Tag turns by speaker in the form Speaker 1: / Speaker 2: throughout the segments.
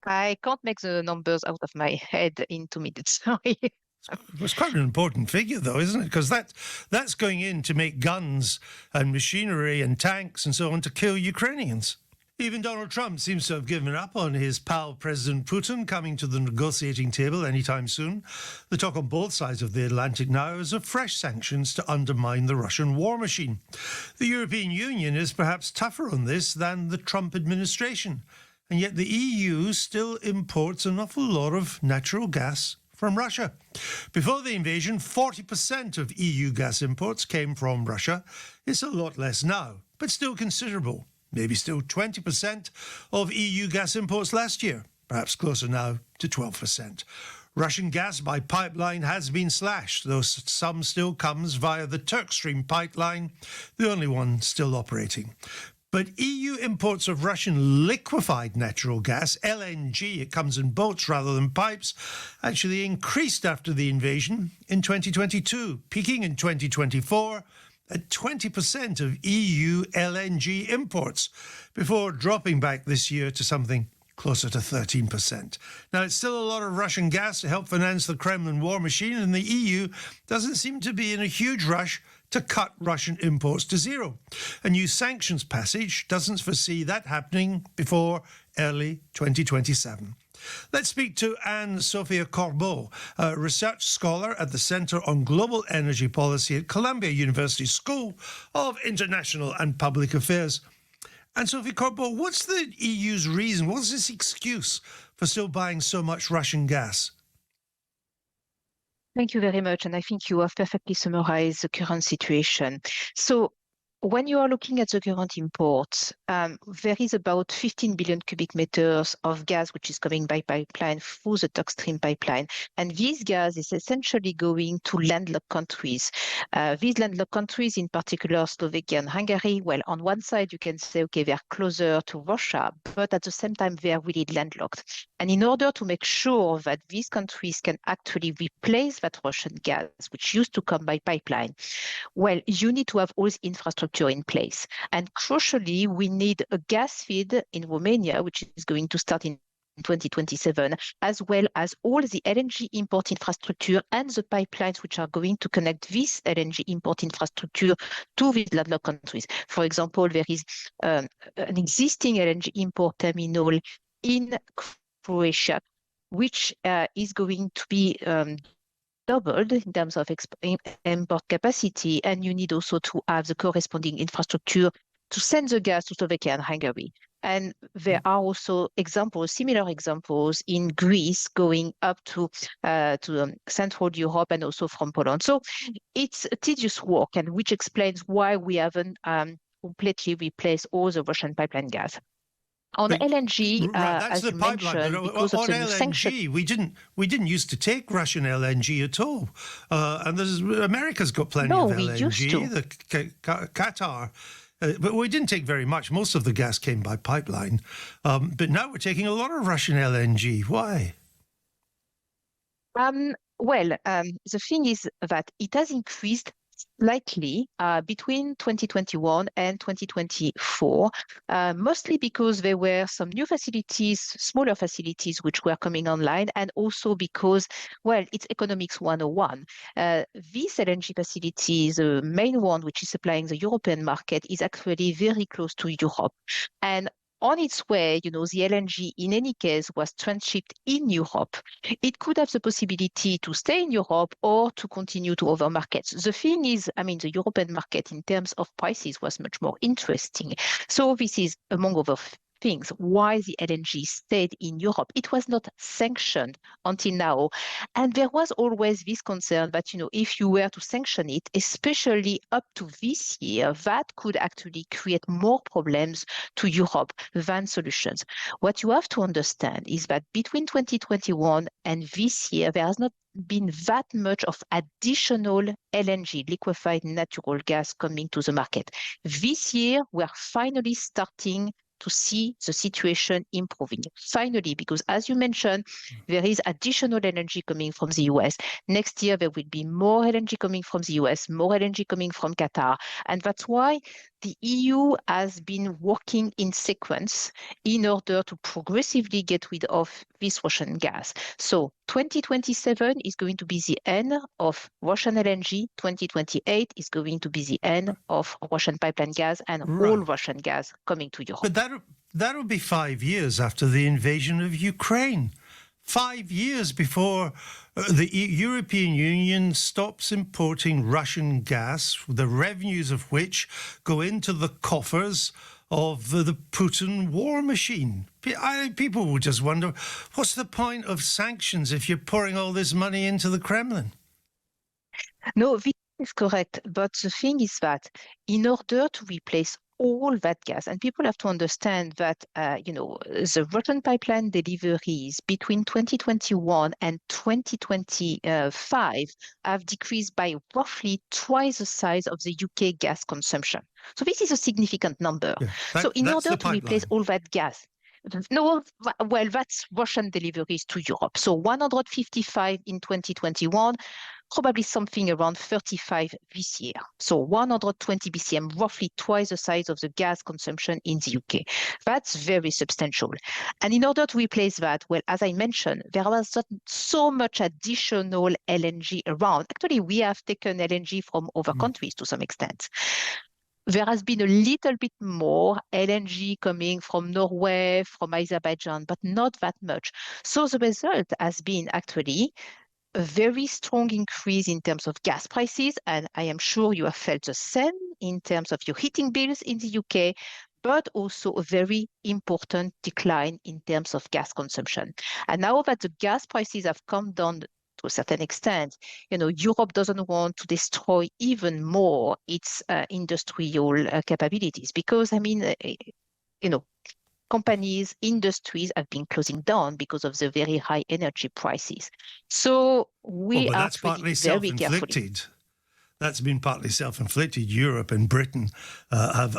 Speaker 1: I can't make the numbers out of my head in 2 minutes. Sorry.
Speaker 2: It's quite an important figure, though, isn't it? Because that's going in to make guns and machinery and tanks and so on to kill Ukrainians. Even Donald Trump seems to have given up on his pal President Putin coming to the negotiating table anytime soon. The talk on both sides of the Atlantic now is of fresh sanctions to undermine the Russian war machine. The European Union is perhaps tougher on this than the Trump administration, and yet the EU still imports an awful lot of natural gas from Russia. Before the invasion, 40% of EU gas imports came from Russia. It's a lot less now, but still considerable. Maybe still 20% of EU gas imports last year, perhaps closer now to 12%. Russian gas by pipeline has been slashed, though some still comes via the Turk Stream pipeline, the only one still operating. But EU imports of Russian liquefied natural gas, LNG, it comes in boats rather than pipes, actually increased after the invasion in 2022, peaking in 2024 at 20% of EU LNG imports, before dropping back this year to something closer to 13%. Now, it's still a lot of Russian gas to help finance the Kremlin war machine, and the EU doesn't seem to be in a huge rush to cut Russian imports to zero. A new sanctions passage doesn't foresee that happening before early 2027. Let's speak to Anne-Sophie Corbeau, a research scholar at the Centre on Global Energy Policy at Columbia University School of International and Public Affairs. Anne-Sophie Corbeau, what's the EU's reason? What's its excuse for still buying so much Russian gas?
Speaker 1: Thank you very much. And I think you have perfectly summarized the current situation. So when you are looking at the current imports, there is about 15 billion cubic meters of gas which is coming by pipeline through the Turk Stream pipeline. And this gas is essentially going to landlocked countries. These landlocked countries, in particular Slovakia and Hungary, well, on one side you can say, okay, they're closer to Russia, but at the same time they are really landlocked. And in order to make sure that these countries can actually replace that Russian gas, which used to come by pipeline, well, you need to have all this infrastructure in place. And crucially, we need a gas feed in Romania, which is going to start in 2027, as well as all the LNG import infrastructure and the pipelines which are going to connect this LNG import infrastructure to these landlocked countries. For example, there is an existing LNG import terminal in Croatia, which is going to be doubled in terms of import capacity, and you need also to have the corresponding infrastructure to send the gas to Slovakia and Hungary. And there are also examples, similar examples in Greece going up to Central Europe and also from Poland. So it's a tedious work, and which explains why we haven't completely replaced all the Russian pipeline gas. On LNG,
Speaker 2: that's
Speaker 1: as
Speaker 2: the
Speaker 1: you
Speaker 2: pipeline.
Speaker 1: mentioned, because
Speaker 2: On
Speaker 1: of the
Speaker 2: LNG,
Speaker 1: sanction,
Speaker 2: we didn't used to take Russian LNG at all. And America's got plenty
Speaker 1: no,
Speaker 2: of
Speaker 1: we
Speaker 2: LNG.
Speaker 1: used to.
Speaker 2: Qatar, but we didn't take very much. Most of the gas came by pipeline. But now we're taking a lot of Russian LNG. Why?
Speaker 1: Well, the thing is that it has increased slightly between 2021 and 2024, mostly because there were some new facilities, smaller facilities, which were coming online, and also because, well, it's economics 101. These LNG facilities, the main one, which is supplying the European market, is actually very close to Europe. And on its way, the LNG in any case was transshipped in Europe. It could have the possibility to stay in Europe or to continue to other markets. The thing is, the European market in terms of prices was much more interesting. So this is, among other things, why the LNG stayed in Europe. It was not sanctioned until now. And there was always this concern that, if you were to sanction it, especially up to this year, that could actually create more problems to Europe than solutions. What you have to understand is that between 2021 and this year, there has not been that much of additional LNG, liquefied natural gas, coming to the market. This year, we're finally starting to see the situation improving. Finally, because as you mentioned, there is additional LNG coming from the US. Next year, there will be more LNG coming from the US, more LNG coming from Qatar. And that's why the EU has been working in sequence in order to progressively get rid of this Russian gas. So 2027 is going to be the end of Russian LNG. 2028 is going to be the end of Russian pipeline gas and all
Speaker 2: Right.
Speaker 1: Russian gas coming to Europe.
Speaker 2: But that'll be 5 years after the invasion of Ukraine. 5 years before the European Union stops importing Russian gas, the revenues of which go into the coffers of the Putin war machine. People will just wonder, what's the point of sanctions if you're pouring all this money into the Kremlin?
Speaker 1: No, this is correct. But the thing is that in order to replace all that gas, and people have to understand that, the Russian pipeline deliveries between 2021 and 2025 have decreased by roughly twice the size of the UK gas consumption. So this is a significant number.
Speaker 2: Yeah,
Speaker 1: So in
Speaker 2: that's
Speaker 1: order
Speaker 2: the
Speaker 1: to replace
Speaker 2: pipeline.
Speaker 1: all that gas, no, well, that's Russian deliveries to Europe. So 155 in 2021, probably something around 35 this year. So 120 BCM, roughly twice the size of the gas consumption in the UK. That's very substantial. And in order to replace that, well, as I mentioned, there was not so much additional LNG around. Actually, we have taken LNG from other countries to some extent. There has been a little bit more LNG coming from Norway, from Azerbaijan, but not that much. So the result has been actually a very strong increase in terms of gas prices, and I am sure you have felt the same in terms of your heating bills in the UK, but also a very important decline in terms of gas consumption. And now that the gas prices have come down to a certain extent, Europe doesn't want to destroy even more its industrial capabilities because, companies, industries have been closing down because of the very high energy prices. So
Speaker 2: Well,
Speaker 1: we
Speaker 2: but
Speaker 1: are
Speaker 2: that's
Speaker 1: treading
Speaker 2: partly
Speaker 1: very carefully.
Speaker 2: self-inflicted. That's been partly self-inflicted. Europe and Britain have,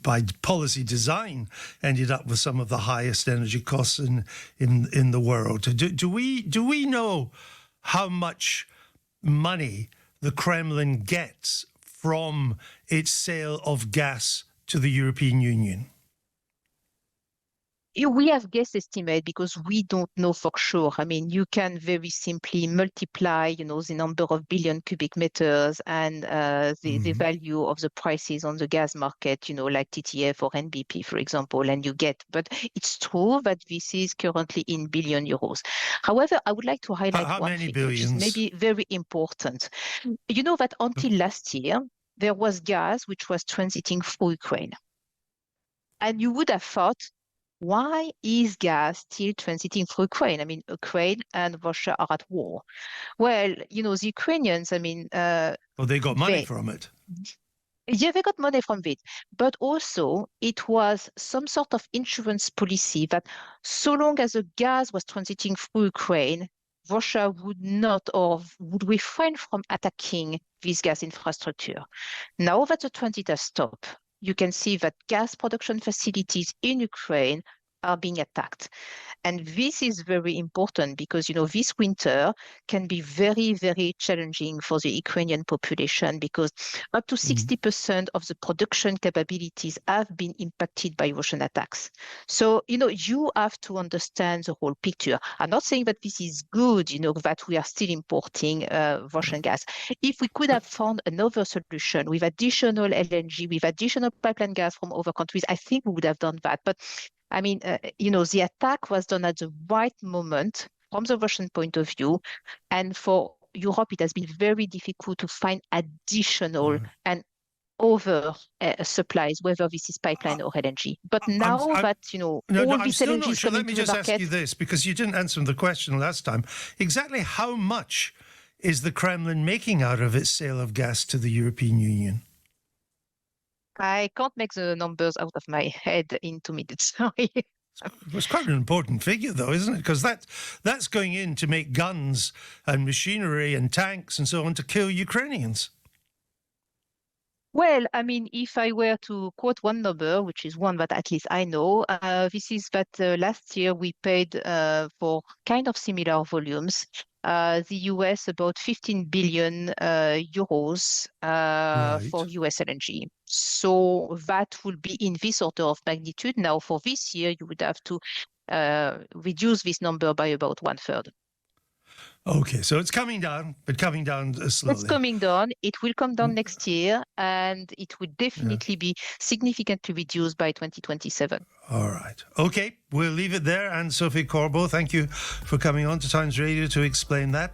Speaker 2: by policy design, ended up with some of the highest energy costs in the world. Do we know how much money the Kremlin gets from its sale of gas to the European Union?
Speaker 1: We have guess estimate because we don't know for sure. I mean, you can very simply multiply, the number of billion cubic meters and the value of the prices on the gas market, like TTF or NBP, for example, and you get. But it's true that this is currently in billion euros. However, I would like to highlight
Speaker 2: How
Speaker 1: one
Speaker 2: many
Speaker 1: thing, which is
Speaker 2: billions?
Speaker 1: maybe very important. You know that until last year, there was gas which was transiting through Ukraine. And you would have thought, why is gas still transiting through Ukraine? I mean, Ukraine and Russia are at war. Well, the Ukrainians,
Speaker 2: Well, they got money from it.
Speaker 1: yeah, they got money from it, but also it was some sort of insurance policy that so long as the gas was transiting through Ukraine, Russia would not or would refrain from attacking this gas infrastructure. Now that the transit has stopped, you can see that gas production facilities in Ukraine are being attacked. And this is very important because, this winter can be very, very challenging for the Ukrainian population because up to 60% of the production capabilities have been impacted by Russian attacks. So, you have to understand the whole picture. I'm not saying that this is good, that we are still importing Russian gas. If we could have found another solution with additional LNG, with additional pipeline gas from other countries, I think we would have done that. But the attack was done at the right moment from the Russian point of view. And for Europe, it has been very difficult to find additional and other supplies, whether this is pipeline or LNG. But now that,
Speaker 2: No,
Speaker 1: all
Speaker 2: I'm
Speaker 1: this
Speaker 2: still
Speaker 1: LNG
Speaker 2: not
Speaker 1: is
Speaker 2: sure.
Speaker 1: coming
Speaker 2: Let me
Speaker 1: to the
Speaker 2: just ask
Speaker 1: market.
Speaker 2: you this, because you didn't answer the question last time. Exactly how much is the Kremlin making out of its sale of gas to the European Union?
Speaker 1: I can't make the numbers out of my head in 2 minutes. Sorry.
Speaker 2: It's quite an important figure, though, isn't it? Because that's going in to make guns and machinery and tanks and so on to kill Ukrainians.
Speaker 1: Well, if I were to quote one number, which is one that at least I know, this is that last year we paid for kind of similar volumes the US about 15 billion euros for US LNG. So that will be in this order of magnitude. Now, for this year, you would have to reduce this number by about 1/3.
Speaker 2: Okay, so it's coming down, but coming down slowly.
Speaker 1: It's coming down. It will come down next year, and it will definitely be significantly reduced by 2027.
Speaker 2: All right. Okay, we'll leave it there. Anne-Sophie Corbeau, thank you for coming on to Times Radio to explain that.